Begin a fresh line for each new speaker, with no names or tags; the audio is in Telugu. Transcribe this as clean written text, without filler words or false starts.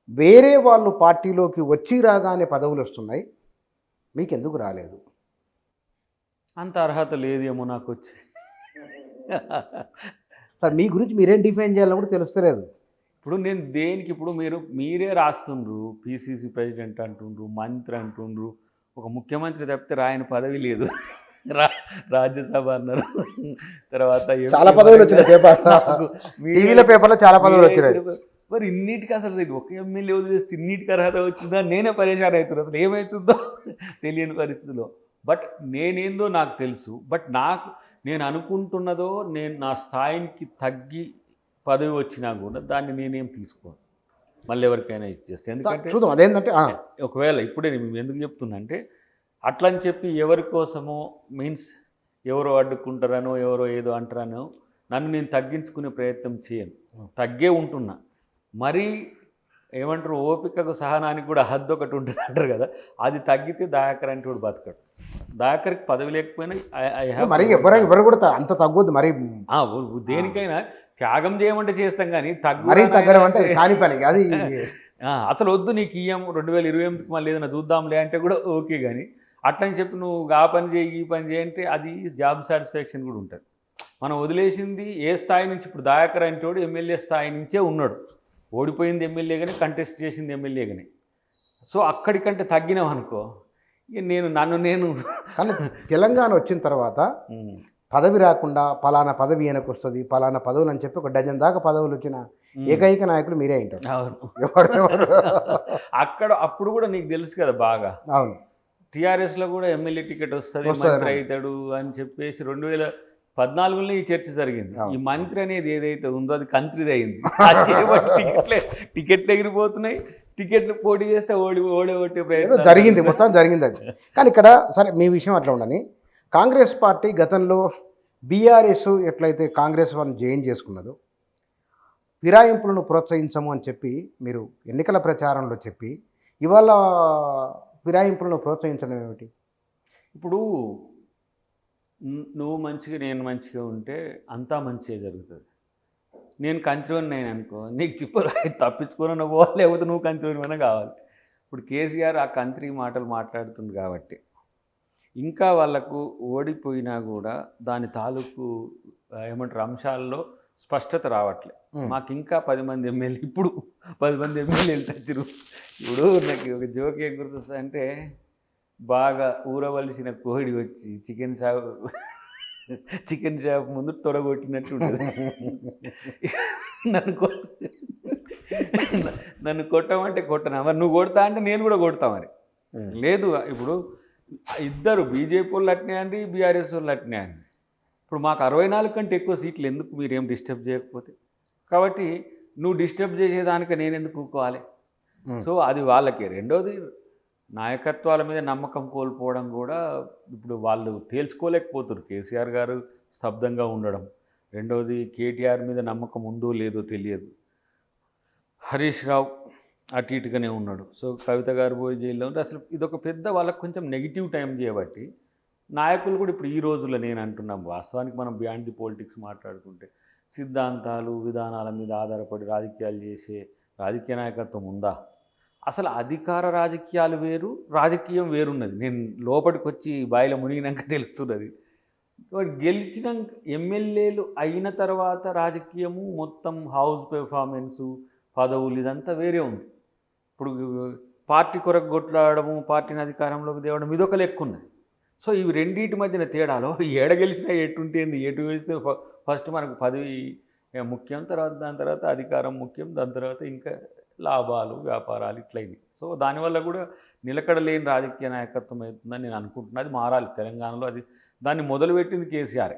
వేరే వాళ్ళు పార్టీలోకి వచ్చి రాగానే పదవులొస్తున్నాయి. మీకెందుకు రాలేదు?
అంత అర్హత లేదేమో నాకొచ్చి.
సార్ మీ గురించి మీరేం డిఫైన్ చేయాలో కూడా తెలుస్తలేదు.
ఇప్పుడు నేను దేనికి ఇప్పుడు మీరే రాస్తుండ్రు. పీసీసీ ప్రెసిడెంట్ అంటుండ్రు, మంత్రి అంటుండ్రు. ఒక ముఖ్యమంత్రి తప్పితే రాయని పదవి లేదు. రా రాజ్యసభ అన్నారు. తర్వాత
చాలా
ఎంపీ
పదవులు
వరకు
వచ్చినాయి పేపర్
నాకు
టీవీలో పేపర్‌లో చాలా పదవులు
మీరే
వచ్చినాయి.
ఇప్పుడు మరి ఇన్నిటికి అసలు ఇది ఒక ఎమ్మెల్యే వదిలేస్తే ఇన్నిటికి అర్హత వచ్చిందా? నేనే పరేషాన్ అవుతున్నా. అసలు ఏమవుతుందో తెలియని పరిస్థితిలో. బట్ నేనేందో నాకు తెలుసు. బట్ నేను అనుకుంటున్నదో నా స్థాయికి తగ్గి పదవి వచ్చినా కూడా దాన్ని నేనేం తీసుకోను. మళ్ళీ ఎవరికైనా ఇచ్చేస్తే. ఎందుకంటే
చూద్దాం అదేంటంటే
ఒకవేళ ఇప్పుడే నేను ఎందుకు చెప్తున్నా అంటే అట్లని చెప్పి ఎవరి కోసమో మీన్స్ ఎవరో అడ్డుకుంటారనో ఎవరో ఏదో అంటారనో నన్ను నేను తగ్గించుకునే ప్రయత్నం చేయను. తగ్గే ఉంటున్నా. మరీ ఏమంటారు ఓపికకు సహనానికి కూడా హద్దు ఒకటి ఉంటుంది అంటారు కదా. అది తగ్గితే దయాకర్ అంటే కూడా బతకడు. దయాకర్కి పదవి లేకపోయినా
మరి ఎవరు కూడా అంత తగ్గొద్దు మరి.
దేనికైనా త్యాగం చేయమంటే చేస్తాం కానీ
మరీ తగ్గడం అంటే కాని పని అది.
అసలు వద్దు నీకు ఇయ్యం 2028కి మళ్ళీ ఏదైనా చూద్దాంలే అంటే కూడా ఓకే. కానీ అట్లని చెప్పి నువ్వు ఆ పని చేయి ఈ పని చేయంటే అది జాబ్ సాటిస్ఫాక్షన్ కూడా ఉంటుంది. మనం వదిలేసింది ఏ స్థాయి నుంచి ఇప్పుడు దయాకర్ అంటే వాడు ఎమ్మెల్యే స్థాయి నుంచే ఉన్నాడు. ఓడిపోయింది ఎమ్మెల్యేగానే, కంటెస్ట్ చేసింది ఎమ్మెల్యేగానే. సో అక్కడికంటే తగ్గినాం అనుకో ఇక నన్ను
కానీ తెలంగాణ వచ్చిన తర్వాత పదవి రాకుండా పలానా పదవి వెనక్కి వస్తుంది, పలానా పదవులు అని చెప్పి ఒక డజన్ దాకా పదవులు వచ్చిన ఏకైక నాయకుడు మీరే అంటారు.
అవును. అప్పుడు కూడా నీకు తెలుసు కదా బాగా.
అవును.
టీఆర్ఎస్లో కూడా ఎమ్మెల్యే టికెట్ వస్తుంది, మంత్రి అవుతాడు అని చెప్పేసి 2014లో ఈ చర్చ జరిగింది. ఈ మంత్రి అనేది ఏదైతే ఉందో అది కంత్రిది అయింది. టికెట్లు ఎగిరిపోతున్నాయి. టికెట్లు పోటీ చేస్తే ఓడే ప్రయత్నం
జరిగింది, మొత్తం జరిగింది అది. కానీ ఇక్కడ సరే మీ విషయం అట్లా ఉండని, కాంగ్రెస్ పార్టీ గతంలో బీఆర్ఎస్ ఎట్లయితే కాంగ్రెస్ వాళ్ళని జాయిన్ చేసుకున్నదో ఫిరాయింపులను ప్రోత్సహించము అని చెప్పి మీరు ఎన్నికల ప్రచారంలో చెప్పి ఇవాళ ఫిరాయింపులను ప్రోత్సహించడం ఏమిటి?
ఇప్పుడు నువ్వు మంచిగా నేను మంచిగా ఉంటే అంతా మంచిగా జరుగుతుంది. నేను కంత్రివని అనుకో నీకు చిప్పరు తప్పించుకోనన్నా పోవాలి, లేకపోతే నువ్వు కంత్రివనివైనా కావాలి. ఇప్పుడు కేసీఆర్ ఆ కంత్రి మాటలు మాట్లాడుతుంది కాబట్టి ఇంకా వాళ్ళకు ఓడిపోయినా కూడా దాని తాలూకు ఏమంటారు అంశాల్లో స్పష్టత రావట్లే. మాకు ఇంకా 10 మంది ఎమ్మెల్యే ఇప్పుడు 10 మంది ఎమ్మెల్యేలు తెచ్చిరు. ఇప్పుడు నాకు ఒక జోక్ ఏం గుర్తొస్తుంది అంటే బాగా ఊరవలసిన కోడి వచ్చి చికెన్ షాప్ ముందు తొడగొట్టినట్టు ఉంటుంది. నన్ను కొట్టమంటే కొట్టనా, మరి నువ్వు కొడతా అంటే నేను కూడా కొడతా. మరి లేదు ఇప్పుడు ఇద్దరు బీజేపీ వాళ్ళు అట్నే అండి, బీఆర్ఎస్ వాళ్ళు అట్నే అండి. ఇప్పుడు మాకు 64 కంటే ఎక్కువ సీట్లు ఎందుకు మీరేం డిస్టర్బ్ చేయకపోతే? కాబట్టి నువ్వు డిస్టర్బ్ చేసేదానికి నేను ఎందుకు ఊరుకోవాలి? సో అది వాళ్ళకే. రెండోది నాయకత్వాల మీద నమ్మకం కోల్పోవడం కూడా ఇప్పుడు వాళ్ళు తేల్చుకోలేకపోతున్నారు. కేసీఆర్ గారు స్తబ్దంగా ఉండడం, రెండోది కేటీఆర్ మీద నమ్మకం ఉందో లేదో తెలియదు, హరీష్ రావు అటు ఇటుగానే ఉన్నాడు. సో కవిత గారు పోయి జైల్లో ఉంటే అసలు ఇదొక పెద్ద వాళ్ళకి కొంచెం నెగిటివ్ టైం చేయబట్టి నాయకులు కూడా ఇప్పుడు ఈ రోజుల్లో నేను అంటున్నాం వాస్తవానికి మనం బియాండ్ ది పాలిటిక్స్ మాట్లాడుకుంటే సిద్ధాంతాలు విధానాల మీద ఆధారపడి రాజకీయాలు చేసే రాజకీయ నాయకత్వం ఉందా? అసలు అధికార రాజకీయాలు వేరు, రాజకీయం వేరున్నది. నేను లోపలికి వచ్చి బాయిలో మునిగినాక తెలుస్తున్నది. గెలిచిన ఎమ్మెల్యేలు అయిన తర్వాత రాజకీయము మొత్తం హౌస్ పెర్ఫార్మెన్సు పదవులు ఇదంతా వేరే ఉంది. ఇప్పుడు పార్టీ కొరకు కొట్లాడము, పార్టీని అధికారంలోకి తేవడం ఇదొక లెక్క ఉన్నది. సో ఇవి రెండింటి మధ్యన తేడాలో ఏడ గెలిచినా ఎటుంటేంది, ఎటు వేస్తే ఫస్ట్ మనకు పదవి ముఖ్యం, తర్వాత దాని తర్వాత అధికారం ముఖ్యం, దాని తర్వాత ఇంకా లాభాలు వ్యాపారాలు ఇట్లయింది. సో దానివల్ల కూడా నిలకడలేని రాజకీయ నాయకత్వం అవుతుందని నేను అనుకుంటున్నా. అది మారాలి తెలంగాణలో. దాన్ని మొదలుపెట్టింది కేసీఆర్.